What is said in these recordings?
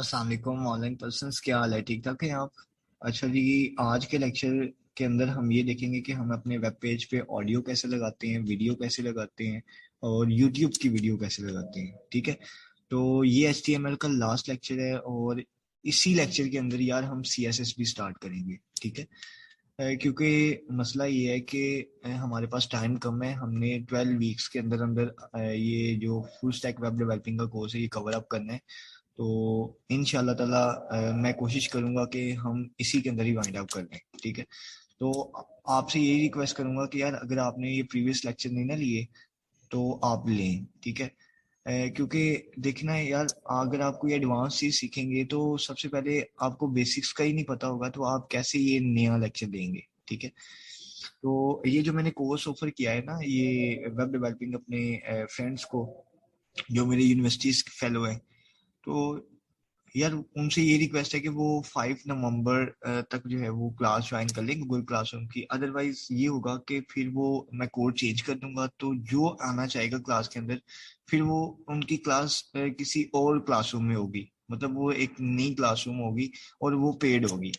अस्सलाम वालेकुम online persons, क्या हाल है? ठीक ठाक हैं आप? अच्छा जी, आज के लेक्चर के अंदर हम ये देखेंगे कि हम अपने वेब पेज पे ऑडियो कैसे लगाते हैं, वीडियो कैसे लगाते हैं और यूट्यूब की वीडियो कैसे लगाते हैं। ठीक है, तो ये HTML का लास्ट लेक्चर है और इसी लेक्चर के अंदर यार हम CSS भी स्टार्ट करेंगे। ठीक है, क्योंकि मसला ये है कि हमारे पास टाइम कम है। हमने 12 वीक्स के अंदर अंदर ये जो फुल स्टैक वेब डेवलपिंग का कोर्स है ये कवर अप करना है। तो इंशाल्लाह ताला मैं कोशिश करूंगा कि हम इसी के अंदर ही वाइंड अप कर लें। ठीक है, तो आपसे यही रिक्वेस्ट करूंगा कि यार अगर आपने ये प्रीवियस लेक्चर नहीं ना लिए तो आप लें। ठीक है, क्योंकि देखना है यार, अगर आप कोई एडवांस चीज सीखेंगे तो सबसे पहले आपको बेसिक्स का ही नहीं पता होगा तो आप कैसे ये नया लेक्चर देंगे। ठीक है, तो ये जो मैंने कोर्स ऑफर किया है ना, ये वेब डेवलपिंग अपने फ्रेंड्स को जो मेरे यूनिवर्सिटी फेलो है, तो यार उनसे ये रिक्वेस्ट है कि वो 5 नवंबर तक जो है वो क्लास ज्वाइन कर लें गूगल क्लासरूम की। अदरवाइज ये होगा कि फिर वो मैं कोड चेंज कर दूंगा तो जो आना चाहेगा क्लास के अंदर फिर वो उनकी क्लास किसी और क्लासरूम में होगी, मतलब वो एक नई क्लासरूम होगी और वो पेड होगी।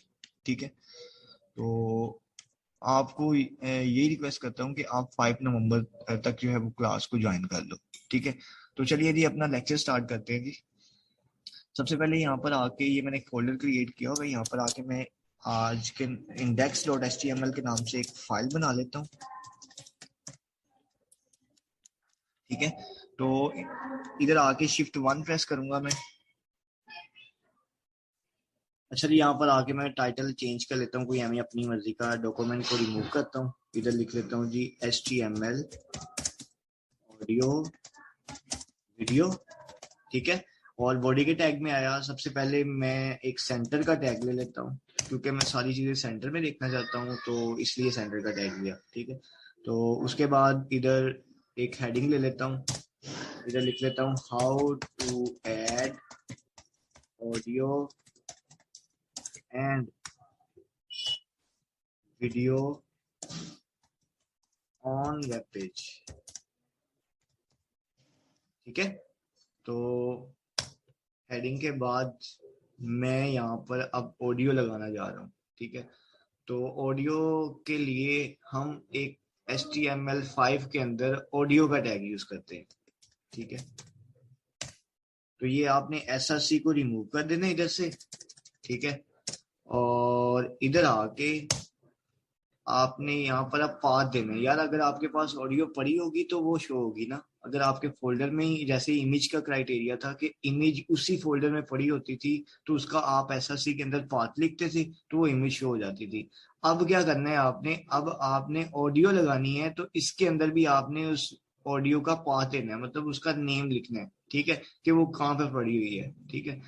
ठीक है, तो आपको यही रिक्वेस्ट करता हूँ कि आप 5 नवंबर तक जो है वो क्लास को ज्वाइन कर लो। ठीक है, तो चलिए जी अपना लेक्चर स्टार्ट करते हैं जी। सबसे पहले यहाँ पर आके ये मैंने एक फोल्डर क्रिएट किया होगा, यहाँ पर आके मैं आज के index.html के नाम से एक फाइल बना लेता हूँ। ठीक है, तो इधर आके Shift 1 प्रेस करूंगा मैं। अच्छा जी, यहाँ पर आके मैं टाइटल चेंज कर लेता हूँ, कोई हमें अपनी मर्जी का। डॉक्यूमेंट को रिमूव करता हूँ, इधर लिख लेता हूँ जी HTML ऑडियो वीडियो। ठीक है, और बॉडी के टैग में आया, सबसे पहले मैं एक सेंटर का टैग ले लेता हूँ क्योंकि मैं सारी चीजें सेंटर में देखना चाहता हूँ, तो इसलिए सेंटर का टैग लिया। ठीक है, तो उसके बाद इधर एक हेडिंग ले लेता हूँ, इधर लिख लेता हूँ how to add audio and video on web page. ठीक है, तो हेडिंग के बाद मैं यहाँ पर अब ऑडियो लगाना जा रहा हूँ। ठीक है, तो ऑडियो के लिए हम एक HTML5 के अंदर ऑडियो का टैग यूज करते हैं। ठीक है, तो ये आपने SRC को रिमूव कर देना इधर से। ठीक है, और इधर आके आपने यहाँ पर अब पाथ देना है। यार अगर आपके पास ऑडियो पड़ी होगी तो वो शो होगी ना, अगर आपके फोल्डर में ही, जैसे इमेज का क्राइटेरिया था कि इमेज उसी फोल्डर में पड़ी होती थी तो उसका आप SRC के अंदर पाथ लिखते थे तो वो इमेज शो हो जाती थी। अब क्या करना है आपने, अब आपने ऑडियो लगानी है तो इसके अंदर भी आपने उस ऑडियो का पाथ देना है, मतलब उसका नेम लिखना है। ठीक है, कि वो कहाँ पे पड़ी हुई है। ठीक है,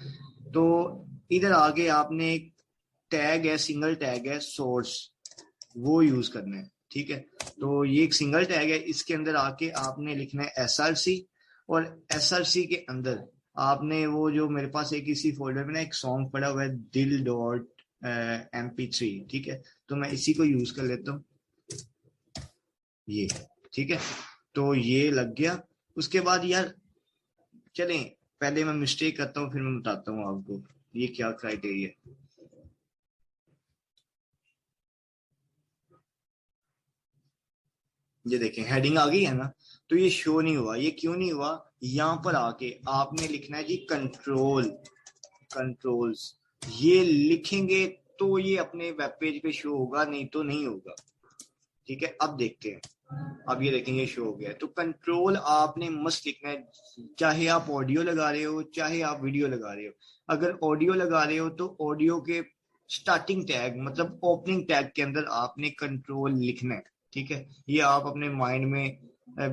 तो इधर आगे आपने एक टैग है, सिंगल टैग है सोर्स, वो यूज करना है। ठीक है, तो ये एक सिंगल टैग है, इसके अंदर आके आपने लिखना है SRC, और SRC के अंदर आपने वो जो मेरे पास एक इसी फोल्डर में ना एक सॉन्ग पड़ा हुआ है dill.mp3। ठीक है, तो मैं इसी को यूज कर लेता हूँ, ये। ठीक है, तो ये लग गया। उसके बाद यार चलें, पहले मैं मिस्टेक करता हूँ फिर मैं बताता हूँ आपको ये क्या क्राइटेरिया है। ये देखें हेडिंग आ गई है ना, तो ये शो नहीं हुआ। ये क्यों नहीं हुआ? यहाँ पर आके आपने लिखना है जी कंट्रोल्स। ये लिखेंगे तो ये अपने वेब पेज पे शो होगा, नहीं तो नहीं होगा। ठीक है, अब देखते हैं। अब ये देखेंगे शो हो गया, तो कंट्रोल आपने मस्त लिखना है, चाहे आप ऑडियो लगा रहे हो चाहे आप वीडियो लगा रहे हो। अगर ऑडियो लगा रहे हो तो ऑडियो के स्टार्टिंग टैग मतलब ओपनिंग टैग के अंदर आपने कंट्रोल लिखना है। ठीक है, ये आप अपने माइंड में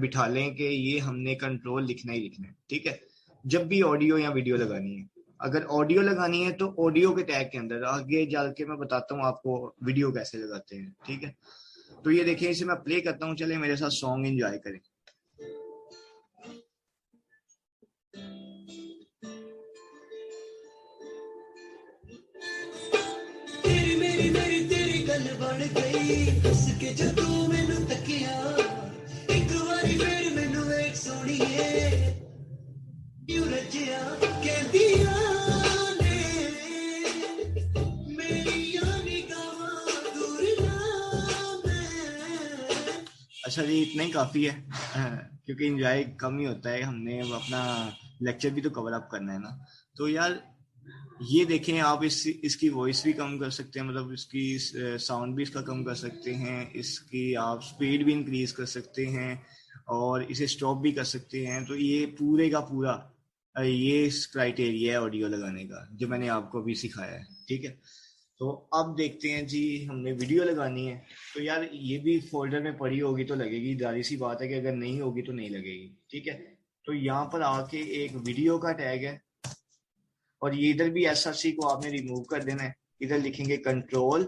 बिठा लें कि ये हमने कंट्रोल लिखना ही लिखना है। ठीक है, जब भी ऑडियो या वीडियो लगानी है, अगर ऑडियो लगानी है तो ऑडियो के टैग के अंदर, आगे जाके मैं बताता हूँ आपको वीडियो कैसे लगाते हैं। ठीक है, तो ये देखिए, इसे मैं प्ले करता हूँ, चले मेरे साथ सॉन्ग एंजॉय करें। तेरी मेरी मेरी तेरी गल बन गई, हस के जो तू मैनू तकिया, एक बारी फिर मैनू एक सोनिए क्यों रजिया कहदिया ने अच्छा जी, इतना ही काफ़ी है। क्योंकि इंजॉय कम ही होता है, हमने अपना लेक्चर भी तो कवर अप करना है ना। तो यार ये देखें आप, इसकी वॉइस भी कम कर सकते हैं, मतलब इसकी साउंड भी इसका कम कर सकते हैं, इसकी आप स्पीड भी इंक्रीज कर सकते हैं और इसे स्टॉप भी कर सकते हैं। तो ये पूरे का पूरा ये क्राइटेरिया है ऑडियो लगाने का, जो मैंने आपको अभी सिखाया है। ठीक है, तो अब देखते हैं जी, हमने वीडियो लगानी है। तो यार ये भी फोल्डर में पड़ी होगी तो लगेगी, जारी सी बात है कि अगर नहीं होगी तो नहीं लगेगी। ठीक है, तो यहाँ पर आके एक वीडियो का टैग है और ये इधर भी एसआरसी को आपने रिमूव कर देना है। इधर लिखेंगे कंट्रोल,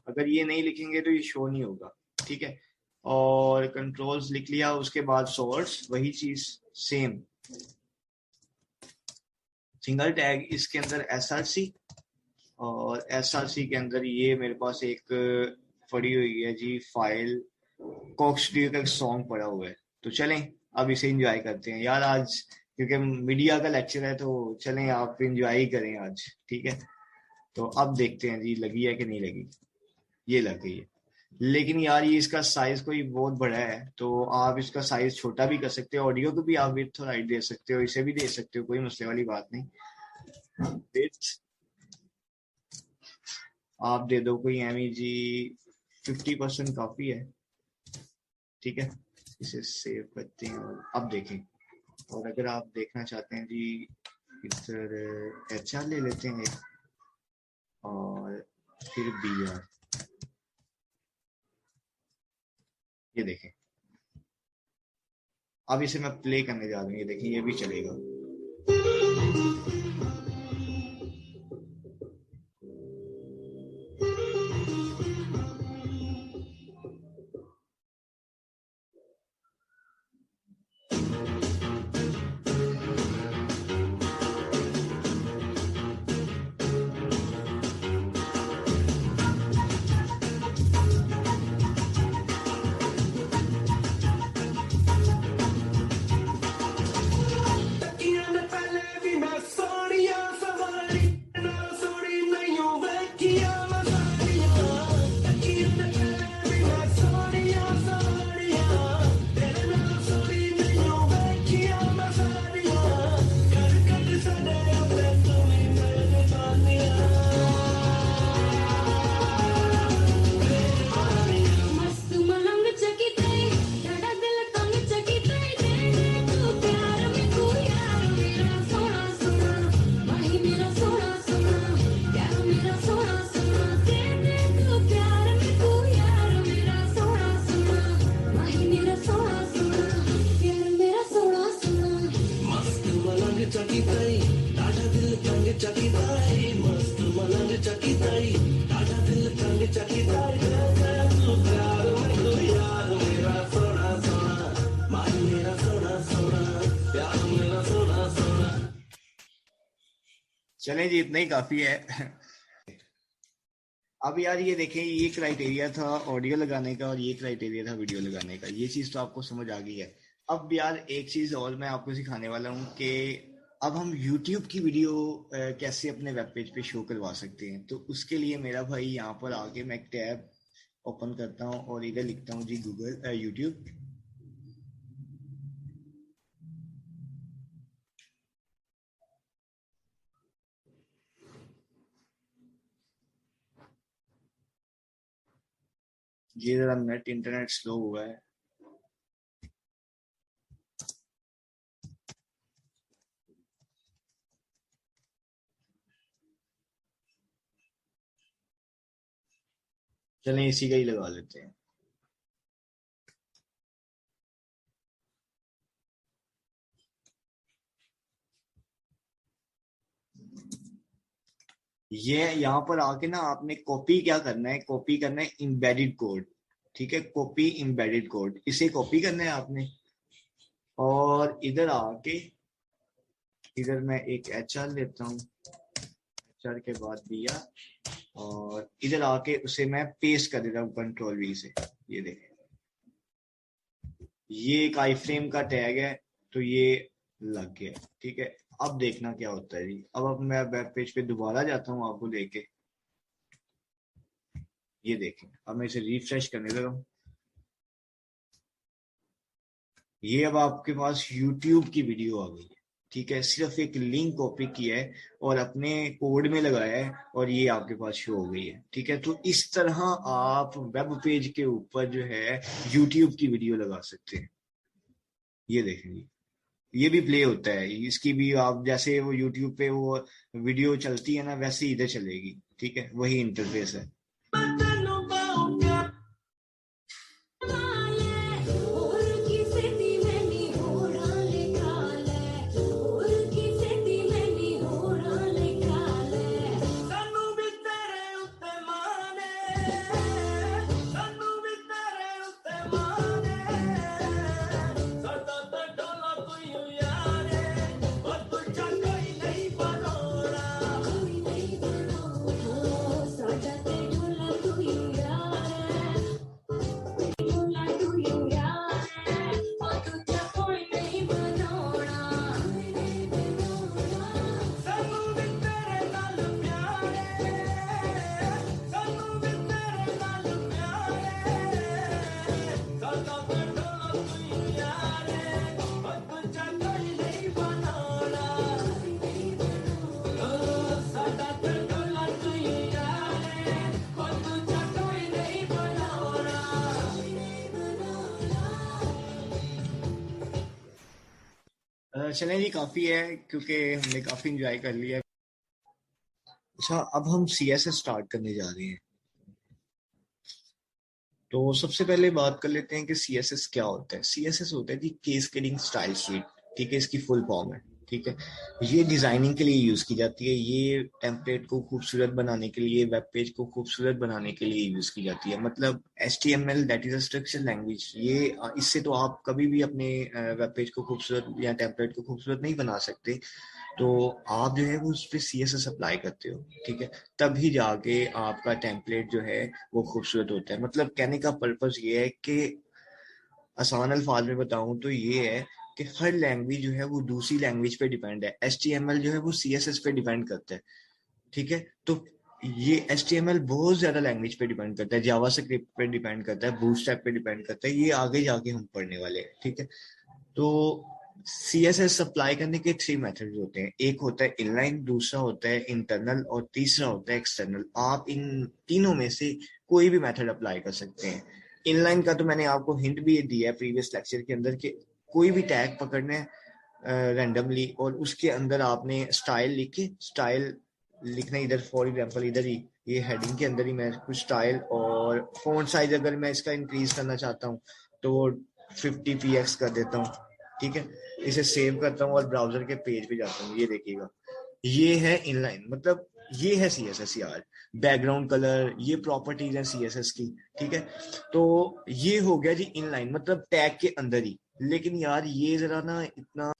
अगर ये नहीं लिखेंगे तो ये शो नहीं होगा। ठीक है, और कंट्रोल्स लिख लिया, उसके बाद सोर्स, वही चीज सेम सिंगल टैग, इसके अंदर एसआरसी, और एसआरसी के अंदर ये मेरे पास एक पड़ी हुई है जी फाइल, कॉक स्टूडियो का एक सॉन्ग पड़ा हुआ है। तो चलें अब इसे एंजॉय करते हैं यार आज, क्योंकि मीडिया का लेक्चर है, तो चलें आप एंजॉय ही करें आज। ठीक है, तो अब देखते हैं जी लगी है कि नहीं लगी। ये लग गई है, लेकिन यार ये इसका साइज कोई बहुत बड़ा है, तो आप इसका साइज छोटा भी कर सकते हो, ऑडियो को भी आप विड्थ और हाइट दे सकते हो, इसे भी दे सकते हो, कोई मसले वाली बात नहीं। विड्थ आप दे दो कोई एमी जी 50% काफी है। ठीक है, इसे सेव करते हैं और अब देखें। और अगर आप देखना चाहते हैं जी, इधर एचआर ले लेते हैं और फिर बीआर, ये देखें। अब इसे मैं प्ले करने जा रहा हूँ, ये देखें ये भी चलेगा। चलें जी, इतना ही काफी है। अब यार ये देखें, ये क्राइटेरिया था ऑडियो लगाने का और ये क्राइटेरिया था वीडियो लगाने का, ये चीज तो आपको समझ आ गई है। अब यार एक चीज और मैं आपको सिखाने वाला हूँ कि अब हम YouTube की वीडियो कैसे अपने वेब पेज पे शो करवा सकते हैं। तो उसके लिए मेरा भाई यहाँ पर आके मैं एक टैब ओपन करता हूँ और इधर लिखता हूँ जी गूगल यूट्यूब। ये जरा नेट इंटरनेट स्लो हुआ है। चलें इसी का ही लगा लेते हैं। ये यहाँ पर आके ना आपने कॉपी क्या करना है, कॉपी करना है इम्बेडेड कोड। ठीक है, कॉपी इम्बेडेड कोड, इसे कॉपी करना है आपने। और इधर आके इधर मैं एक एचआर लेता हूँ, एचआर के बाद दिया, और इधर आके उसे मैं पेस्ट कर देता हूँ कंट्रोल वी से। ये देखें, ये एक आई फ्रेम का टैग है, तो ये लग गया। ठीक है, अब देखना क्या होता है जी। अब मैं वेब पेज पे दोबारा जाता हूँ आपको लेके, ये देखें। अब मैं इसे रिफ्रेश करने लगा हूँ, ये अब आपके पास YouTube की वीडियो आ गई है, ठीक है, सिर्फ एक लिंक कॉपी किया है और अपने कोड में लगाया है और ये आपके पास शो हो गई है, ठीक है। तो इस तरह आप वेब पेज के ऊपर जो है YouTube की वीडियो लगा सकते हैं। ये देखेंगे, ये भी प्ले होता है, इसकी भी आप जैसे वो YouTube पे वो वीडियो चलती है ना, वैसे ही इधर चलेगी, ठीक है, वही इंटरफेस है। चलें जी, काफी है क्योंकि हमने काफी इंजॉय कर लिया। अच्छा, अब हम CSS स्टार्ट करने जा रहे हैं। तो सबसे पहले बात कर लेते हैं कि CSS क्या होता है। CSS होता है जी केस्केडिंग स्टाइल शीट, ठीक है, इसकी फुल फॉर्म है, ठीक है। ये डिजाइनिंग के लिए यूज की जाती है, ये टेम्पलेट को खूबसूरत बनाने के लिए, वेब पेज को खूबसूरत बनाने के लिए यूज की जाती है। मतलब HTML that is a structure language, ये इससे तो आप कभी भी अपने वेब पेज को खूबसूरत या टेम्पलेट को खूबसूरत नहीं बना सकते। तो आप जो है वो उस पर CSS अप्लाई करते हो, ठीक है, तभी जाके आपका टेम्पलेट जो है वो खूबसूरत होता है। मतलब कहने का पर्पस ये है कि आसान अल्फाज में बताऊं तो ये है कि हर लैंग्वेज जो है वो दूसरी लैंग्वेज पे डिपेंड है। HTML जो है वो CSS पे डिपेंड करता है, ठीक है। तो ये HTML बहुत ज्यादा लैंग्वेज पे डिपेंड करता है, जावास्क्रिप्ट पे डिपेंड करता है, बूटस्ट्रैप पे डिपेंड करता है, ये आगे जाके हम पढ़ने वाले हैं, ठीक है। तो CSS अप्लाई करने के 3 मेथड्स होते हैं, एक होता है इनलाइन, दूसरा होता है इंटरनल और तीसरा होता है एक्सटर्नल। आप इन तीनों में से कोई भी मेथड अप्लाई कर सकते हैं। इनलाइन का तो मैंने आपको हिंट भी दिया है प्रीवियस लेक्चर के अंदर कि कोई भी टैग पकड़ना है रैंडमली और उसके अंदर आपने स्टाइल लिख के, स्टाइल लिखना इधर, फॉर एग्जांपल इधर ही ये हेडिंग के अंदर ही मैं कुछ स्टाइल और फॉन्ट साइज अगर मैं इसका इंक्रीज करना चाहता हूँ तो वो 50 px कर देता हूँ, ठीक है। इसे सेव करता हूँ और ब्राउजर के पेज पे जाता हूँ, ये देखिएगा, ये है इनलाइन। मतलब ये है CSS यार, बैकग्राउंड कलर, ये प्रॉपर्टीज है CSS की, ठीक है। तो ये हो गया जी इनलाइन, मतलब टैग के अंदर ही। लेकिन यार ये जरा ना इतना,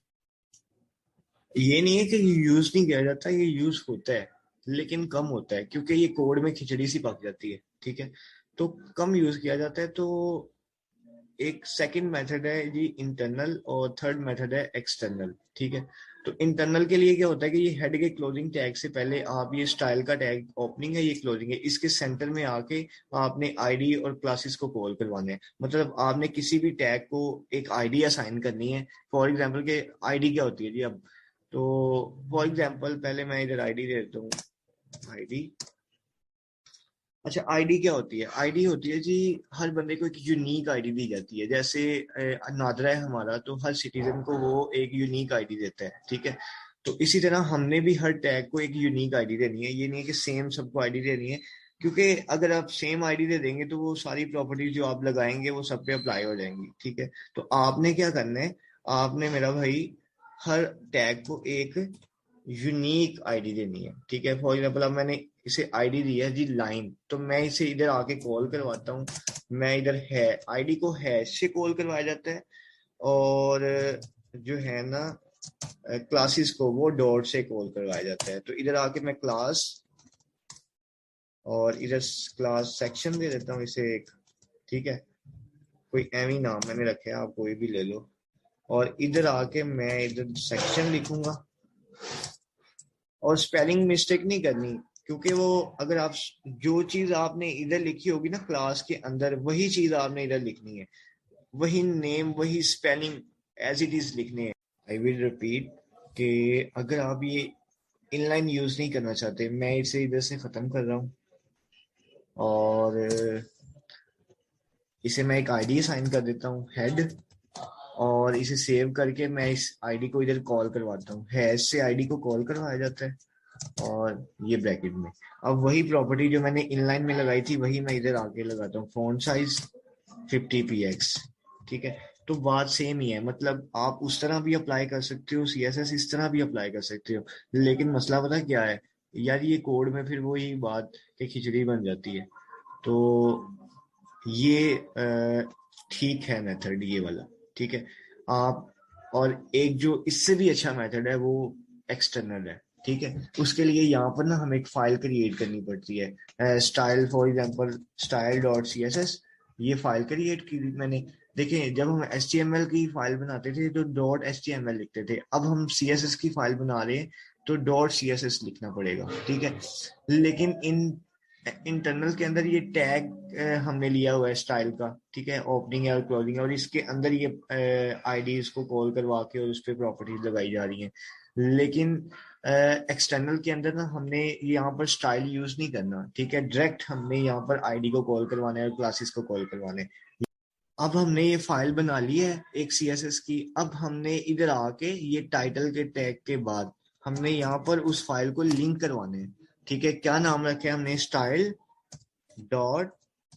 ये नहीं है कि यूज नहीं किया जाता, ये यूज होता है लेकिन कम होता है क्योंकि ये कोड में खिचड़ी सी पक जाती है, ठीक है। तो कम यूज किया जाता है। तो एक सेकंड मेथड है जी इंटरनल और थर्ड मेथड है एक्सटर्नल, ठीक है। तो इंटरनल के लिए क्या होता है कि ये हेड के क्लोजिंग टैग से पहले आप ये स्टाइल का टैग ओपनिंग है, ये क्लोजिंग है, इसके सेंटर में आके आपने आईडी और क्लासेस को कॉल करवाने हैं। मतलब आपने किसी भी टैग को एक आईडी असाइन करनी है। फॉर एग्जाम्पल के आईडी क्या होती है जी अब, तो फॉर एग्जाम्पल पहले मैं इधर आईडी दे देता हूँ, आईडी। अच्छा, आईडी क्या होती है? आईडी होती है जी, हर बंदे को एक यूनिक आईडी दी जाती है। जैसे नादरा है हमारा, तो हर सिटीजन को वो एक यूनिक आईडी देता है, ठीक है। तो इसी तरह हमने भी हर टैग को एक यूनिक आईडी देनी है। ये नहीं है कि सेम सबको आईडी देनी है, क्योंकि अगर आप सेम आईडी दे देंगे तो वो सारी प्रॉपर्टीज जो आप लगाएंगे वो सब पे अप्लाई हो जाएंगी, ठीक है। तो आपने क्या करना है, आपने मेरा भाई हर टैग को एक यूनिक आईडी देनी है, ठीक है। फॉर एग्जाम्पल अब मैंने इसे आईडी दी है जी लाइन, तो मैं इसे इधर आके कॉल करवाता हूँ। मैं इधर है आईडी को हैश से कॉल करवाया जाता है, और जो है ना क्लासेस को वो डॉट से कॉल करवाया जाता है। तो इधर आके मैं क्लास और इधर क्लास सेक्शन दे देता हूँ इसे एक, ठीक है। कोई एवी नाम मैंने रखे हैं, आप कोई भी ले लो। और इधर आके मैं इधर सेक्शन लिखूंगा, और स्पेलिंग मिस्टेक नहीं करनी, क्योंकि वो अगर आप जो चीज आपने इधर लिखी होगी ना क्लास के अंदर, वही चीज आपने इधर लिखनी है। वही नेम वही स्पेलिंग एज इट इज लिखने हैं। आई विल रिपीट कि अगर आप ये इनलाइन यूज नहीं करना चाहते, मैं इसे इधर से खत्म कर रहा हूँ और इसे मैं एक आईडी साइन कर देता हूँ हेड, और इसे सेव करके मैं इस आईडी को इधर कॉल करवाता हूँ। हैश से आईडी को कॉल करवाया जाता है और ये ब्रैकेट में। अब वही प्रॉपर्टी जो मैंने इनलाइन में लगाई थी वही मैं इधर आके लगाता हूँ, फॉन्ट साइज 50 px। ठीक है, तो बात सेम ही है, मतलब आप उस तरह भी अप्लाई कर सकते हो सीएसएस, इस तरह भी अप्लाई कर सकते हो। लेकिन मसला पता क्या है यार, ये कोड में फिर वही बात कि खिचड़ी बन जाती है। तो ये ठीक है मेथड ये वाला, ठीक है। आप और एक जो इससे भी अच्छा मेथड है वो एक्सटर्नल है, ठीक है। उसके लिए यहाँ पर ना हमें एक फाइल क्रिएट करनी पड़ती है, style for example style dot C S S. ये फाइल क्रिएट की मैंने। देखें, जब हम एच टी एम एल की फाइल बनाते थे तो dot H T M L लिखते थे, अब हम सी एस एस की फाइल बना रहे हैं तो डॉट सी एस एस लिखना पड़ेगा, ठीक है। लेकिन इन इंटरनल के अंदर ये टैग हमने लिया हुआ है स्टाइल का, ठीक है, ओपनिंग है और क्लोजिंग है, और इसके अंदर ये आईडीज को कॉल करवा के और उस पर प्रॉपर्टीज लगाई जा रही हैं। लेकिन एक्सटर्नल के अंदर ना हमने यहाँ पर स्टाइल यूज नहीं करना, ठीक है। डायरेक्ट हमने यहाँ पर आईडी को कॉल करवाना है और क्लासेस को कॉल करवाना है। अब हमने ये फाइल बना ली है एक सीएसएस की। अब हमने इधर आके ये टाइटल के टैग के बाद हमने यहाँ पर उस फाइल को लिंक करवाने हैं, ठीक है। क्या नाम रखे हमने, style dot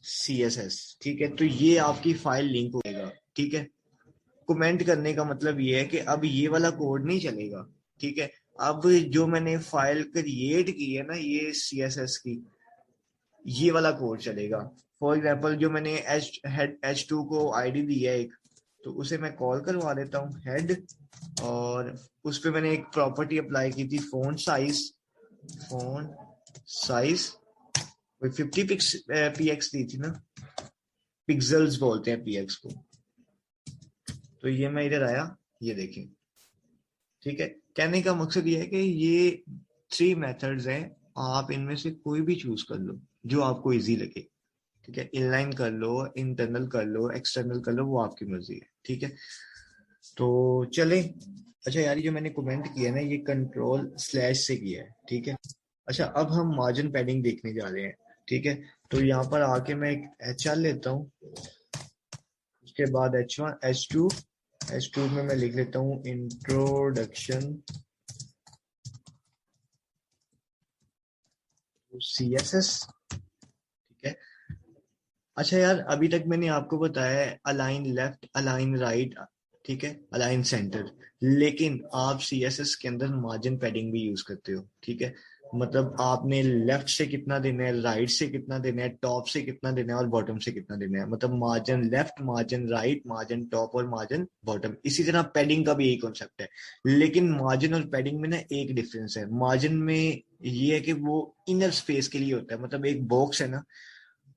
C S S, ठीक है। तो ये आपकी फाइल लिंक होगा, ठीक है। कमेंट करने का मतलब ये है कि अब ये वाला कोड नहीं चलेगा, ठीक है। अब जो मैंने फाइल क्रिएट की है ना ये सी एस एस की, ये वाला कोड चलेगा। फॉर एग्जाम्पल जो मैंने एच टू को आईडी दी है एक, तो उसे मैं कॉल करवा देता हूँ हेड, और उस पर मैंने एक प्रॉपर्टी अप्लाई की थी phone size, phone size 50 px दी थी ना, पिक्सल्स बोलते हैं px को। तो ये मैं इधर आया, ये देखें, ठीक है। कहने का मकसद ये है कि ये 3 मेथड्स हैं, आप इनमें से कोई भी चूज कर लो जो आपको इजी लगे, ठीक है। इनलाइन कर लो, इंटरनल कर लो, एक्सटर्नल कर लो, वो आपकी मर्जी है, ठीक है। तो चले। अच्छा यार, ये जो मैंने कमेंट किया ना ये कंट्रोल स्लैश से किया है, ठीक है। अच्छा, अब हम मार्जिन पैडिंग देखने जा रहे हैं, ठीक है। तो यहाँ पर आके मैं एक एच आर लेता हूँ, उसके बाद H1 H2, H2 में मैं लिख लेता हूँ इंट्रोडक्शन सी एस एस, ठीक है। अच्छा यार, अभी तक मैंने आपको बताया है अलाइन लेफ्ट, अलाइन राइट, ठीक है, अलाइन सेंटर। लेकिन आप सी एस एस के अंदर मार्जिन पैडिंग भी यूज करते हो, ठीक है। मतलब आपने लेफ्ट से कितना देना है, राइट से कितना देना है, टॉप से कितना देना है और बॉटम से कितना देना है। मतलब margin left, margin right, margin top और मार्जिन बॉटम। इसी तरह पैडिंग का भी यही कॉन्सेप्ट है। लेकिन मार्जिन और पैडिंग में ना एक डिफरेंस है। मार्जिन में ये है कि वो इनर स्पेस के लिए होता है, मतलब एक बॉक्स है ना,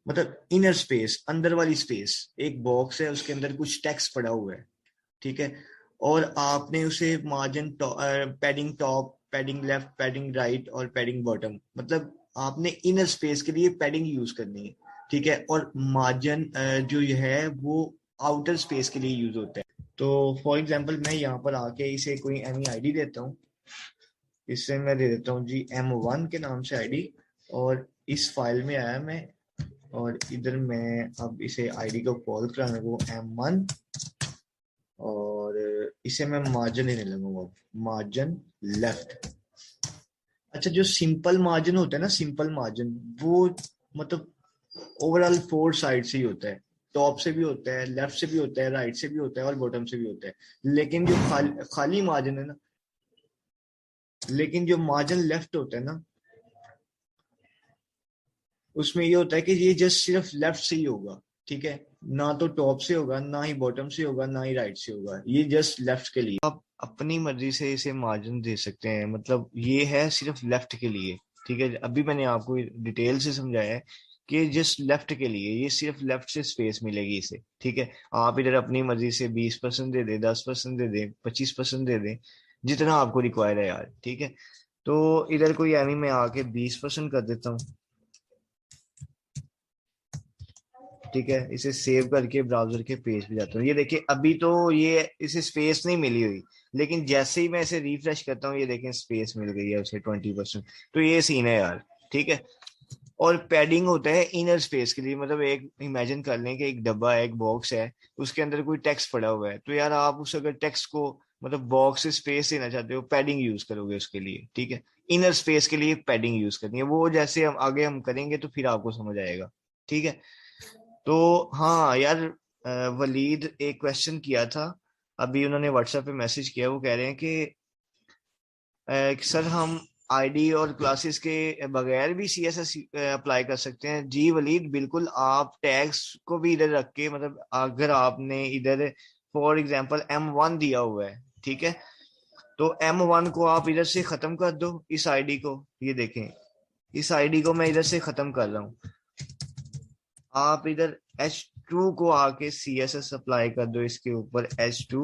मतलब इनर स्पेस, अंदर वाली स्पेस, एक बॉक्स है उसके अंदर कुछ टेक्स्ट पड़ा हुआ है, ठीक है। और आपने उसे margin padding top, padding left, padding right और पैडिंग बॉटम, मतलब आपने इनर स्पेस के लिए पैडिंग यूज करनी है, ठीक है। और मार्जिन जो ये है वो आउटर स्पेस के लिए यूज होता है। तो फॉर एग्जांपल मैं यहाँ पर आके इसे कोई एनी आईडी देता हूँ, इससे मैं दे देता हूँ जी M1 के नाम से आईडी, और इस फाइल में आया मैं, और इधर मैं अब इसे आईडी को कॉल कराने को M1, और इसे मैं मार्जिन देने लगूंगा, मार्जिन लेफ्ट। अच्छा, जो सिंपल मार्जिन होता है ना, सिंपल मार्जिन वो मतलब ओवरऑल 4 साइड से ही होता है, टॉप से भी होता है, लेफ्ट से भी होता है, राइट से भी होता है और बॉटम से भी होता है। लेकिन जो खाली मार्जिन है ना, लेकिन जो मार्जिन लेफ्ट होता है ना, उसमें ये होता है कि ये जस्ट सिर्फ लेफ्ट से ही होगा, ठीक है। ना तो टॉप से होगा, ना ही बॉटम से होगा, ना ही राइट से होगा, ये जस्ट लेफ्ट के लिए। आप अपनी मर्जी से इसे मार्जिन दे सकते हैं, मतलब ये है सिर्फ लेफ्ट के लिए, ठीक है। अभी मैंने आपको डिटेल से समझाया है कि जस्ट लेफ्ट के लिए, ये सिर्फ लेफ्ट से स्पेस मिलेगी इसे, ठीक है। आप इधर अपनी मर्जी से 20% दे दें, 10% दे दें, 25% दे दें, जितना आपको रिक्वायर है यार, ठीक है। तो इधर कोई मैं आके 20% कर देता हूँ, ठीक है, इसे सेव करके ब्राउजर के पेज पे जाता हूँ। ये देखिए अभी तो ये इसे स्पेस नहीं मिली हुई, लेकिन जैसे ही मैं इसे रिफ्रेश करता हूँ ये देखें स्पेस मिल गई है उसे 20%। तो ये सीन है यार, ठीक है। और पैडिंग होता है इनर स्पेस के लिए, मतलब एक इमेजिन कर लें कि एक डब्बा है, एक बॉक्स है, उसके अंदर कोई टेक्स्ट पड़ा हुआ है, तो यार आप उस अगर टेक्स्ट को मतलब बॉक्स से स्पेस देना चाहते हो, पैडिंग यूज करोगे उसके लिए, ठीक है। इनर स्पेस के लिए पैडिंग यूज करनी है, वो जैसे हम आगे हम करेंगे तो फिर आपको समझ आएगा, ठीक है। तो हाँ यार, वलीद एक क्वेश्चन किया था, अभी उन्होंने व्हाट्सएप पे मैसेज किया, वो कह रहे हैं कि सर हम आईडी और क्लासेस के बगैर भी सीएसएस अप्लाई कर सकते हैं। जी वलीद, बिल्कुल, आप टैग्स को भी इधर रख के, मतलब अगर आपने इधर फॉर एग्जांपल M1 दिया हुआ है, ठीक है, तो M1 को आप इधर से खत्म कर दो, इस आईडी को, ये देखें इस आईडी को मैं इधर से खत्म कर रहा हूँ, आप इधर H2 को आके CSS अप्लाई कर दो इसके ऊपर H2।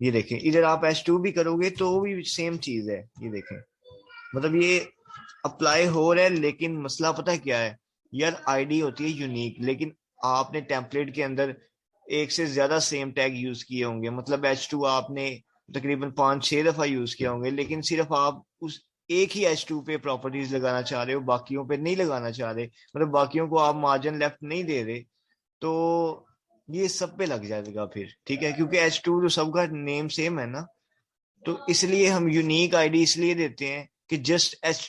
ये देखें इधर आप H2 भी करोगे तो भी सेम चीज है, ये देखें, मतलब ये अप्लाई हो रहा है। लेकिन मसला पता है क्या है यार, आईडी होती है यूनिक, लेकिन आपने टेम्पलेट के अंदर एक से ज्यादा सेम टैग यूज किए होंगे, मतलब H2 आपने तकरीबन 5-6 दफा यूज किया होंगे, लेकिन सिर्फ आप उस एक ही H2 पे प्रॉपर्टीज लगाना चाह रहे हो, बाकियों पे नहीं लगाना चाह रहे, मतलब बाकियों को आप मार्जिन लेफ्ट नहीं दे रहे, तो ये सब पे लग जाएगा फिर, ठीक है, क्योंकि H2 तो सबका नेम सेम है ना। तो इसलिए हम यूनिक आईडी इसलिए देते हैं कि जस्ट एच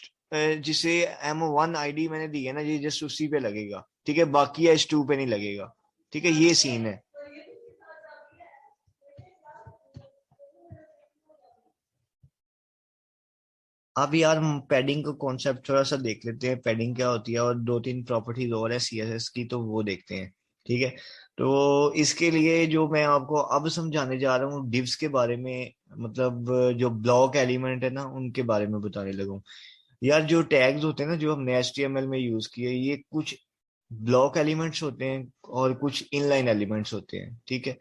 जिसे M1 आईडी मैंने दी है ना, ये जस्ट उसी पे लगेगा, ठीक है, बाकी H2 पे नहीं लगेगा, ठीक है, ये सीन है। अब यार हम पैडिंग का कॉन्सेप्ट थोड़ा सा देख लेते हैं, पैडिंग क्या होती है, और 2-3 प्रॉपर्टीज और है सीएसएस की, तो वो देखते हैं, ठीक है। तो इसके लिए जो मैं आपको अब समझाने जा रहा हूँ डिव्स के बारे में, मतलब जो ब्लॉक एलिमेंट है ना उनके बारे में बताने लगा हूँ। यार जो टैग्स होते हैं ना जो हमने HTML में यूज किए, ये कुछ ब्लॉक एलिमेंट्स होते हैं और कुछ इनलाइन एलिमेंट्स होते हैं, ठीक है।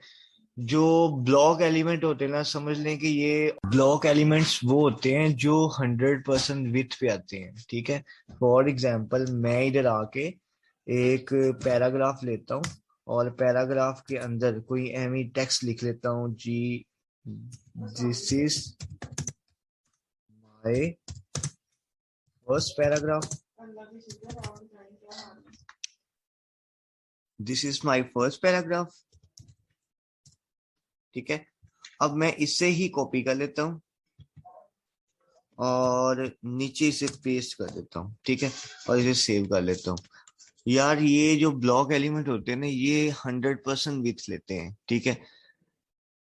जो ब्लॉक एलिमेंट होते हैं ना, समझ लें कि ये ब्लॉक एलिमेंट्स वो होते हैं जो 100% विथ पे आते हैं, ठीक है। फॉर एग्जांपल मैं इधर आके एक पैराग्राफ लेता हूँ, और पैराग्राफ के अंदर कोई एमी टेक्स्ट लिख लेता हूँ, जी this is my first paragraph, this is my first paragraph, ठीक है। अब मैं इससे ही कॉपी कर लेता हूँ और नीचे इसे पेस्ट कर देता हूँ, ठीक है, और इसे सेव कर लेता हूँ। यार ये जो ब्लॉक एलिमेंट होते हैं ना, ये 100% विड्थ लेते हैं, ठीक है,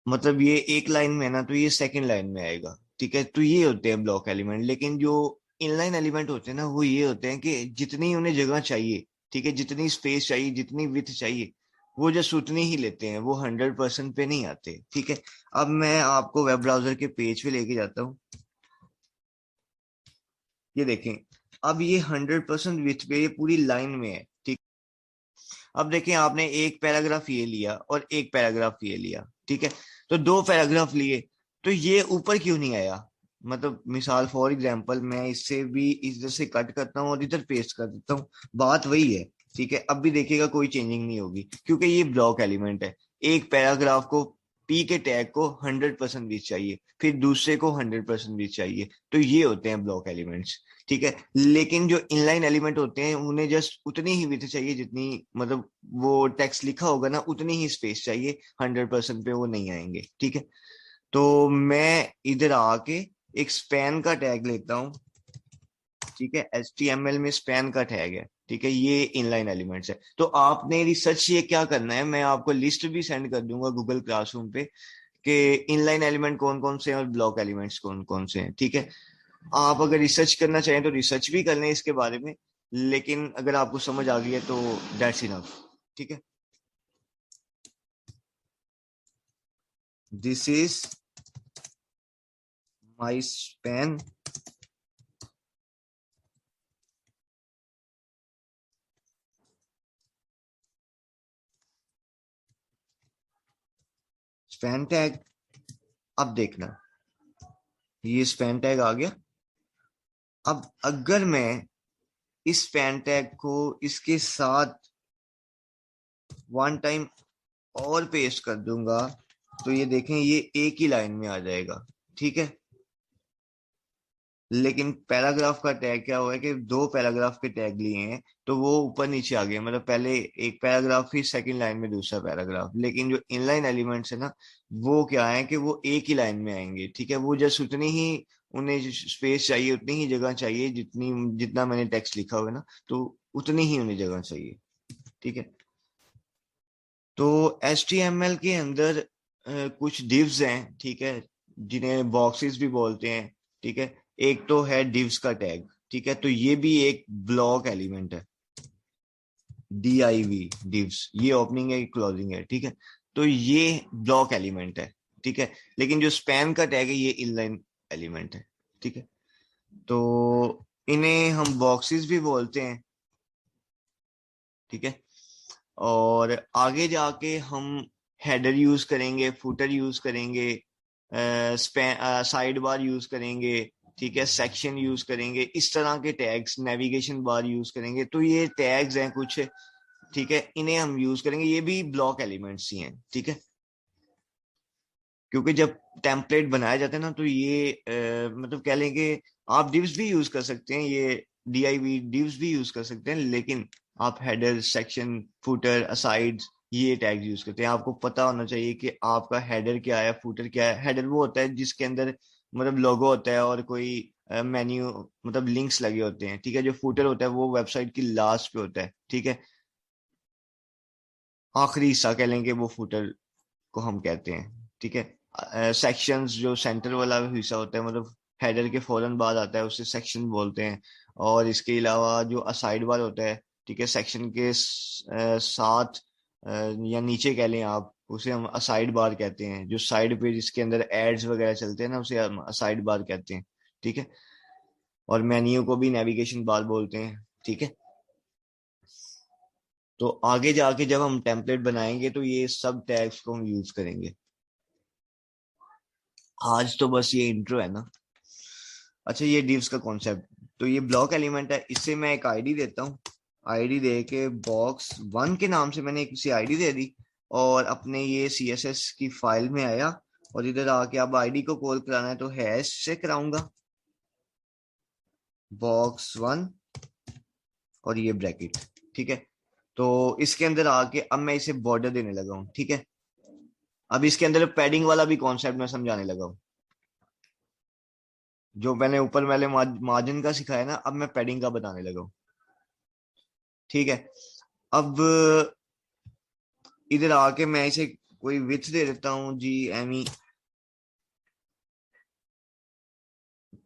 मतलब ये एक लाइन में है ना, तो ये सेकंड लाइन में आएगा, ठीक है, तो ये होते हैं ब्लॉक एलिमेंट। लेकिन जो इनलाइन एलिमेंट होते हैं ना, वो ये होते हैं कि जितनी उन्हें जगह चाहिए, ठीक है, जितनी स्पेस चाहिए, जितनी विड्थ चाहिए, वो जस्ट उतनी ही लेते हैं, वो 100% पे नहीं आते, ठीक है। अब मैं आपको वेब ब्राउजर के पेज पे लेके जाता हूँ, ये देखें, अब ये 100% विड्थ पे ये पूरी लाइन में है, ठीक। अब देखें आपने एक पैराग्राफ ये लिया और एक पैराग्राफ ये लिया, ठीक है, तो दो पैराग्राफ लिए, तो ये ऊपर क्यों नहीं आया, मतलब मिसाल फॉर एग्जांपल मैं इससे भी इधर से कट करता हूँ और इधर पेस्ट कर देता हूँ, बात वही है, ठीक है। अब भी देखिएगा कोई चेंजिंग नहीं होगी, क्योंकि ये ब्लॉक एलिमेंट है। एक पैराग्राफ को पी के टैग को 100% भी चाहिए, फिर दूसरे को 100% भी चाहिए, तो ये होते हैं ब्लॉक एलिमेंट्स, ठीक है। लेकिन जो इनलाइन एलिमेंट होते हैं उन्हें जस्ट उतनी ही विड्थ चाहिए जितनी, मतलब वो टेक्स्ट लिखा होगा ना उतनी ही स्पेस चाहिए, 100% पे वो नहीं आएंगे, ठीक है। तो मैं इधर आके एक स्पैन का टैग लेता हूँ, ठीक है, HTML में स्पैन का टैग है, ठीक है, ये इनलाइन एलिमेंट्स है। तो आपने रिसर्च ये क्या करना है, मैं आपको लिस्ट भी सेंड कर दूंगा गूगल क्लासरूम पे कि इनलाइन एलिमेंट कौन कौन से हैं और ब्लॉक एलिमेंट्स कौन कौन से हैं, ठीक है। आप अगर रिसर्च करना चाहें तो रिसर्च भी कर लें इसके बारे में, लेकिन अगर आपको समझ आ गई है तो दैट्स इनफ, ठीक है। This is my span, span tag. अब देखना ये स्पैन टैग आ गया। अब अगर मैं इस स्पैन टैग को इसके साथ वन टाइम और पेस्ट कर दूंगा तो ये देखें ये एक ही लाइन में आ जाएगा, ठीक है। लेकिन पैराग्राफ का टैग क्या हुआ है कि दो पैराग्राफ के टैग लिए हैं तो वो ऊपर नीचे आ गए, मतलब पहले एक पैराग्राफ ही सेकंड लाइन में दूसरा पैराग्राफ। लेकिन जो इनलाइन एलिमेंट्स है ना वो क्या है कि वो एक ही लाइन में आएंगे, ठीक है। वो जस्ट उतनी ही उन्हें स्पेस चाहिए, उतनी ही जगह चाहिए जितनी जितना मैंने टेक्स्ट लिखा हुआ है ना, तो उतनी ही उन्हें जगह चाहिए, ठीक है। तो HTML के अंदर कुछ डिव्स हैं, ठीक है, जिन्हें बॉक्सेस भी बोलते हैं, ठीक है। एक तो है डिव्स का टैग, ठीक है, तो ये भी एक ब्लॉक एलिमेंट है, DIV डिव्स, ये ओपनिंग है क्लोजिंग है, ठीक है। तो ये ब्लॉक एलिमेंट है, ठीक है। लेकिन जो स्पैन का टैग है ये इनलाइन एलिमेंट है, ठीक है। तो इन्हें हम बॉक्सेस भी बोलते हैं, ठीक है। और आगे जाके हम हेडर यूज करेंगे, फुटर यूज करेंगे, साइड बार यूज करेंगे, ठीक है, सेक्शन यूज करेंगे, इस तरह के टैग्स, नेविगेशन बार यूज करेंगे। तो ये टैग्स हैं कुछ, ठीक है, इन्हें हम यूज करेंगे, ये भी ब्लॉक एलिमेंट्स ही हैं, ठीक है। क्योंकि जब टेम्पलेट बनाया जाता है ना तो ये मतलब कह लेंगे आप डिव्स भी यूज कर सकते हैं, ये DIV डिव्स भी यूज कर सकते हैं, लेकिन आप हेडर, सेक्शन, फुटर, असाइड ये टैग यूज करते हैं। आपको पता होना चाहिए कि आपका हेडर क्या है, फुटर क्या है। हेडर वो होता है जिसके अंदर मतलब लोगो होता है और कोई मेन्यू मतलब लिंक्स लगे होते हैं, ठीक है। जो फुटर होता है वो वेबसाइट की लास्ट पे होता है, ठीक है, आखिरी हिस्सा कह लेंगे वो फुटर को हम कहते हैं, ठीक है। सेक्शंस जो सेंटर वाला हिस्सा होता है, मतलब हेडर के फौरन बाद आता है, उसे सेक्शन बोलते हैं। और इसके अलावा जो असाइड बार होता है, ठीक है, सेक्शन के साथ या नीचे कह लें आप, उसे हम असाइड बार कहते हैं। जो साइड पे जिसके अंदर एड्स वगैरह चलते हैं ना उसे हम असाइड बार कहते हैं, ठीक है। और मेन्यू को भी नेविगेशन बार बोलते हैं, ठीक है। तो आगे जाके जब हम टेम्पलेट बनाएंगे तो ये सब टैग्स को हम यूज करेंगे। आज तो बस ये इंट्रो है ना। अच्छा, ये डिव्स का कॉन्सेप्ट, तो ये ब्लॉक एलिमेंट है, इससे मैं एक आईडी देता हूँ। आईडी दे के box1 के नाम से मैंने एक आईडी दे दी, और अपने ये CSS की फाइल में आया, और इधर आके अब आईडी को कॉल कराना है तो हैश से कराऊंगा box1 और ये ब्रैकेट, ठीक है। तो इसके अंदर आके अब मैं इसे बॉर्डर देने लगा हूँ, ठीक है। अब इसके अंदर पैडिंग वाला भी कॉन्सेप्ट मैं समझाने लगा हूँ। जो मैंने ऊपर मैंने मार्जिन का सिखाया ना, अब मैं पैडिंग का बताने लगा हूँ, ठीक है। अब इधर आके मैं इसे कोई विथ दे देता हूँ जी, एमी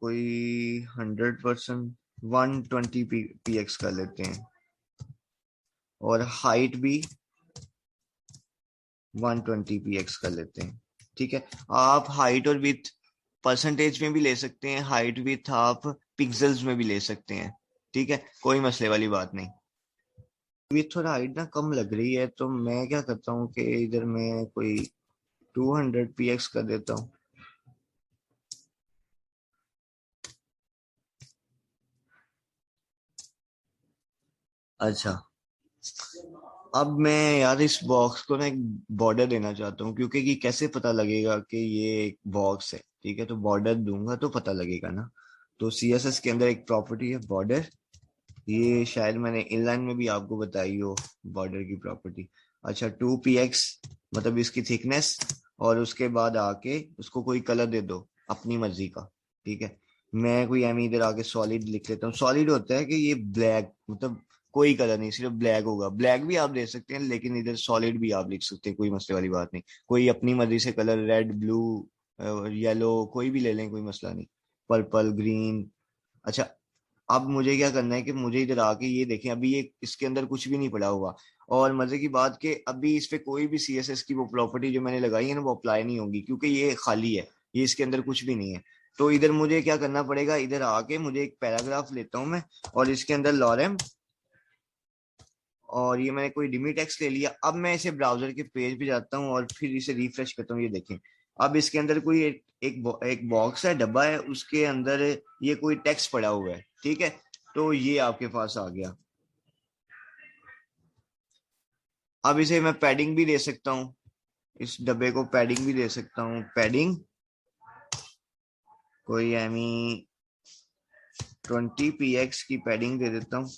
कोई 100%, 120 px कर लेते हैं, और हाइट भी 120 px कर लेते हैं, ठीक है। आप हाइट और विथ परसेंटेज में भी ले सकते हैं, हाइट विथ आप पिक्सल्स में भी ले सकते हैं, ठीक है, कोई मसले वाली बात नहीं। विथ थोड़ा हाइट ना कम लग रही है तो मैं क्या करता हूँ कि इधर मैं कोई 200 px कर देता हूँ। अच्छा, अब मैं यार इस बॉक्स को ना एक बॉर्डर देना चाहता हूँ, क्योंकि कि कैसे पता लगेगा कि ये एक बॉक्स है, ठीक है। तो बॉर्डर दूंगा तो पता लगेगा ना। तो CSS के अंदर एक प्रॉपर्टी है बॉर्डर, ये शायद मैंने इनलाइन में भी आपको बताई हो बॉर्डर की प्रॉपर्टी। अच्छा, 2px मतलब इसकी थिकनेस, और उसके बाद आके उसको कोई कलर दे दो अपनी मर्जी का, ठीक है। मैं कोई एम इधर आके सॉलिड लिख लेता हूँ। सॉलिड होता है कि ये ब्लैक, मतलब कोई कलर नहीं, सिर्फ ब्लैक होगा। ब्लैक भी आप दे सकते हैं, लेकिन इधर सॉलिड भी आप लिख सकते हैं, कोई मसले वाली बात नहीं। कोई अपनी मर्जी से कलर, रेड, ब्लू, येलो, कोई भी ले लें, कोई मसला नहीं, पर्पल, ग्रीन। अच्छा, अब मुझे क्या करना है कि मुझे इधर आके ये देखें, अभी ये इसके अंदर कुछ भी नहीं पड़ा हुआ, और मजे की बात कि अभी इस पे कोई भी CSS की वो प्रॉपर्टी जो मैंने लगाई है ना वो अप्लाई नहीं होगी, क्योंकि ये खाली है, ये इसके अंदर कुछ भी नहीं है। तो इधर मुझे क्या करना पड़ेगा, इधर आके मुझे एक पैराग्राफ लेता हूं मैं, और इसके अंदर लॉरेम, और ये मैंने कोई डिमी टेक्स्ट ले लिया। अब मैं इसे ब्राउजर के पेज पे जाता हूँ और फिर इसे रिफ्रेश करता हूँ, ये देखें। अब इसके अंदर कोई एक बॉक्स है, डब्बा है, उसके अंदर ये कोई टेक्स्ट पड़ा हुआ है, ठीक है। तो ये आपके पास आ गया। अब इसे मैं पैडिंग भी दे सकता हूँ, इस डब्बे को पैडिंग भी दे सकता हूँ, पैडिंग कोई एमी 20 px की पैडिंग दे देता हूँ।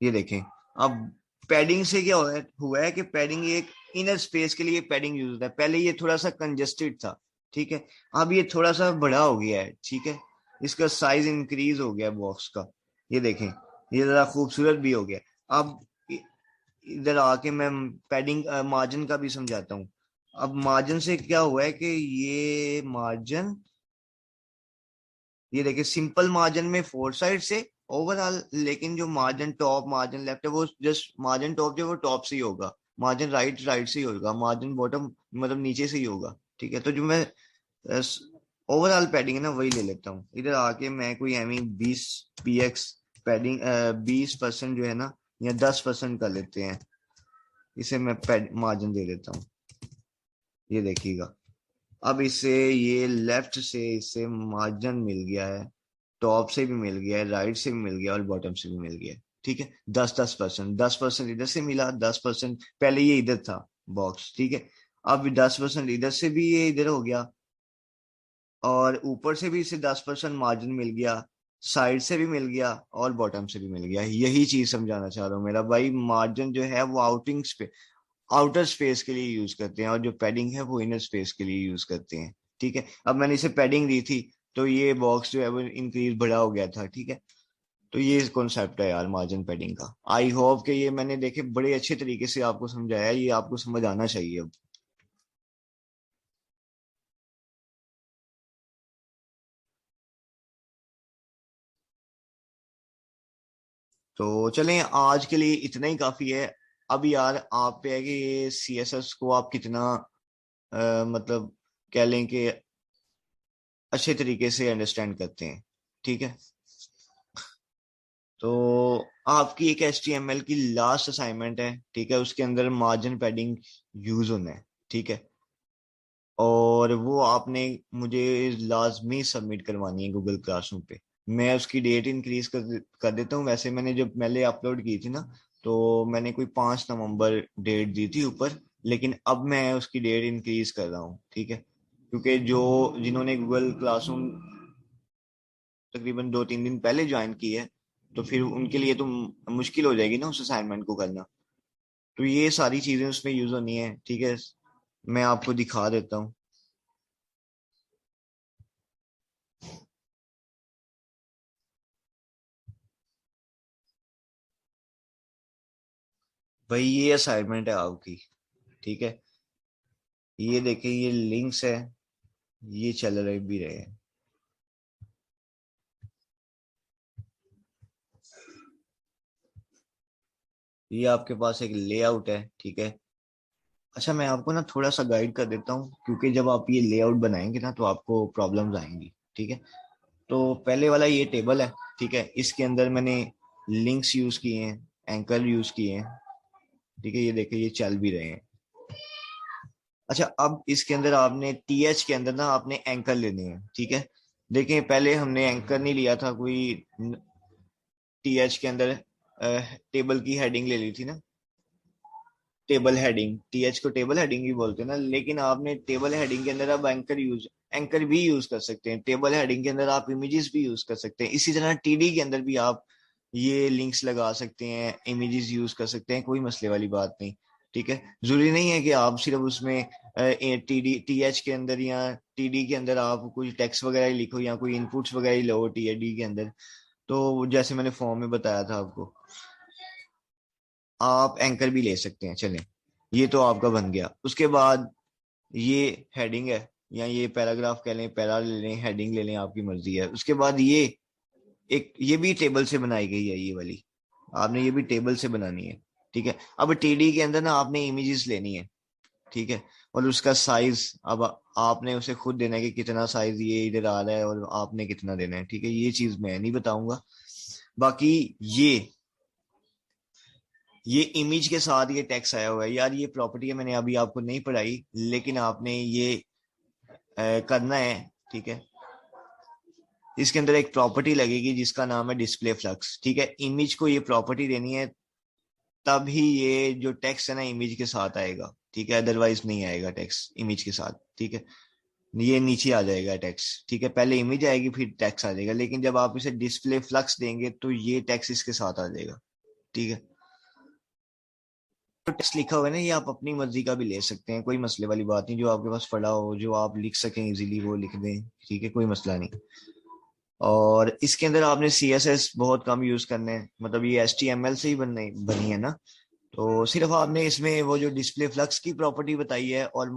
ये देखें, अब पैडिंग से क्या हुआ है कि पैडिंग एक इनर स्पेस के लिए पैडिंग यूज होता है। पहले ये थोड़ा सा कंजेस्टेड था, ठीक है, अब ये थोड़ा सा बड़ा हो गया है, ठीक है, इसका साइज इंक्रीज हो गया बॉक्स का। ये देखें, ये जरा खूबसूरत भी हो गया। अब इधर आके मैं पैडिंग मार्जिन का भी समझाता हूँ। अब मार्जिन से क्या हुआ है कि ये मार्जिन, ये देखिए सिंपल मार्जिन में फोर साइड से ओवरऑल, लेकिन जो मार्जिन टॉप मार्जिन लेफ्ट है वो जस्ट मार्जिन टॉप जो वो टॉप से ही होगा, मार्जिन राइट राइट से ही होगा, मार्जिन बॉटम मतलब नीचे से ही होगा, ठीक है। तो जो मैं ओवरऑल पैडिंग है ना वही ले लेता हूँ। इधर आके मैं कोई एमी 20 px पैडिंग 20% जो है ना, या 10% कर लेते हैं, इसे मैं मार्जिन दे देता हूँ। ये देखिएगा, अब इसे ये लेफ्ट से इसे मार्जिन मिल गया है, टॉप से भी मिल गया है, राइट से भी मिल गया और बॉटम से भी मिल गया है, ठीक है। 10% 10% इधर से मिला, 10% पहले ये इधर था बॉक्स, ठीक है। अब 10% इधर से भी ये इधर हो गया, और ऊपर से भी इसे 10% मार्जिन मिल गया, साइड से भी मिल गया और बॉटम से भी मिल गया। यही चीज समझाना चाह रहा हूँ मेरा भाई, मार्जिन जो है वो आउटर स्पेस के लिए यूज करते हैं, और जो पैडिंग है वो इनर स्पेस के लिए यूज करते हैं, ठीक है। अब मैंने इसे पैडिंग दी थी तो ये बॉक्स जो है वो इंक्रीज बड़ा हो गया था, ठीक है। तो ये कॉन्सेप्ट है यार मार्जिन पैडिंग का। आई होप कि ये मैंने देखे बड़े अच्छे तरीके से आपको समझाया, ये आपको समझ आना चाहिए अब। तो चलें, आज के लिए इतना ही काफी है। अब यार आप पे है कि ये CSS को आप कितना मतलब कह लें कि अच्छे तरीके से अंडरस्टैंड करते हैं, ठीक है। तो आपकी एक HTML की लास्ट असाइनमेंट है, ठीक है, उसके अंदर मार्जिन पैडिंग यूज होना है, ठीक है। और वो आपने मुझे लाजमी सबमिट करवानी है गूगल क्लासरूम पे। मैं उसकी डेट इंक्रीज कर देता हूँ। वैसे मैंने जब पहले अपलोड की थी ना, तो मैंने कोई 5 नवंबर डेट दी थी ऊपर, लेकिन अब मैं उसकी डेट इंक्रीज कर रहा हूँ, ठीक है। क्योंकि जो जिन्होंने गूगल क्लासरूम तकरीबन 2-3 दिन पहले ज्वाइन की है, तो फिर उनके लिए तो मुश्किल हो जाएगी ना उस असाइनमेंट को करना। तो ये सारी चीजें उसमें यूज होनी है, ठीक है। मैं आपको दिखा देता हूँ भाई, ये असाइनमेंट है आपकी, ठीक है। ये देखिए, ये लिंक्स है, ये चल रहे भी रहे हैं। ये आपके पास एक लेआउट है, ठीक है। अच्छा, मैं आपको ना थोड़ा सा गाइड कर देता हूँ, क्योंकि जब आप ये लेआउट बनाएंगे ना तो आपको प्रॉब्लम्स आएंगी, ठीक है। तो पहले वाला ये टेबल है, ठीक है, इसके अंदर मैंने लिंक्स यूज किए हैं, एंकर यूज किए हैं, ठीक है। ये देखिए, ये चल भी रहे हैं। अच्छा, अब इसके अंदर आपने TH के अंदर ना आपने एंकर लेने हैं, ठीक है। देखिए, पहले हमने एंकर नहीं लिया था कोई, TH के अंदर टेबल की हेडिंग ले ली थी ना, टेबल हेडिंग, TH को टेबल हेडिंग ही बोलते हैं ना। लेकिन आपने टेबल हेडिंग के अंदर अब एंकर भी यूज कर सकते हैं। टेबल हेडिंग के अंदर आप इमेजेस भी यूज कर सकते हैं। इसी तरह TD के अंदर भी आप ये लिंक्स लगा सकते हैं, इमेजेस यूज कर सकते हैं, कोई मसले वाली बात नहीं, ठीक है। जरूरी नहीं है कि आप सिर्फ उसमें TH के अंदर या TD के अंदर आप कोई टेक्स्ट वगैरह ही लिखो या कोई इनपुट्स वगैरह ही लो TD के अंदर। तो जैसे मैंने फॉर्म में बताया था आपको, आप एंकर भी ले सकते हैं। चलें, ये तो आपका बन गया। उसके बाद ये हेडिंग है, या ये पैराग्राफ कह लें, पैरा ले लें, हेडिंग ले लें, आपकी मर्जी है। उसके बाद ये भी टेबल से बनाई गई है, ये वाली आपने ये भी टेबल से बनानी है, ठीक है। अब TD के अंदर ना आपने इमेजेस लेनी है, ठीक है। और उसका साइज अब आपने उसे खुद देना है कि कितना साइज ये इधर आ रहा है और आपने कितना देना है, ठीक है। ये चीज मैं नहीं बताऊंगा। बाकी ये इमेज के साथ ये टेक्स्ट आया हुआ है यार, ये प्रॉपर्टी है, मैंने अभी आपको नहीं पढ़ाई, लेकिन आपने ये करना है, ठीक है। इसके अंदर एक प्रॉपर्टी लगेगी जिसका नाम है डिस्प्ले फ्लक्स, ठीक है। इमेज को ये प्रॉपर्टी देनी है, तब ही ये जो टेक्स्ट है ना इमेज के साथ आएगा, ठीक है, अदरवाइज नहीं आएगा टेक्स्ट इमेज के साथ, ठीक है। ये नीचे आ जाएगा टेक्स्ट, ठीक है, पहले इमेज आएगी फिर टेक्स्ट आ जाएगा, लेकिन जब आप इसे डिस्प्ले फ्लक्स देंगे तो ये टेक्स्ट इसके साथ आ जाएगा, ठीक है। तो टेक्स्ट लिखा हुआ है ना, ये आप अपनी मर्जी का भी ले सकते हैं, कोई मसले वाली बात नहीं, जो आपके पास पड़ा हो जो आप लिख सकें इजीली वो लिख दें, ठीक है, कोई मसला नहीं। और इसके अंदर आपने CSS बहुत कम यूज करने हैं, मतलब ये HTML से ही बनी है ना, तो सिर्फ आपने इसमें वो जो डिस्प्ले फ्लक्स की प्रॉपर्टी बताई है और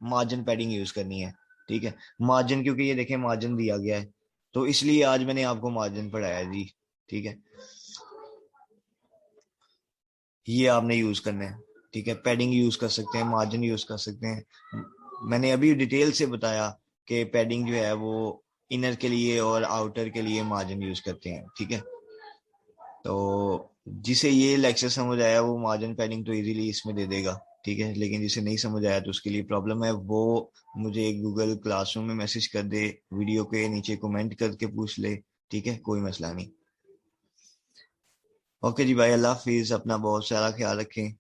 मार्जिन पैडिंग यूज करनी है, ठीक है। मार्जिन, क्योंकि ये देखें मार्जिन दिया गया है, तो इसलिए आज मैंने आपको मार्जिन पढ़ाया जी, ठीक है। ये आपने यूज करना है, ठीक है, पैडिंग यूज कर सकते हैं, मार्जिन यूज कर सकते हैं। मैंने अभी डिटेल से बताया कि पैडिंग जो है वो इनर के लिए और आउटर के लिए मार्जिन यूज करते हैं, ठीक है। तो जिसे ये लेक्चर समझ आया वो मार्जिन पैडिंग तो इजीली इसमें दे देगा, ठीक है, लेकिन जिसे नहीं समझ आया तो उसके लिए प्रॉब्लम है, वो मुझे गूगल क्लासरूम में मैसेज कर दे, वीडियो के नीचे कमेंट करके पूछ ले, ठीक है, कोई मसला नहीं। ओके जी भाई, अल्लाह हाफिज, अपना बहुत सारा ख्याल रखें।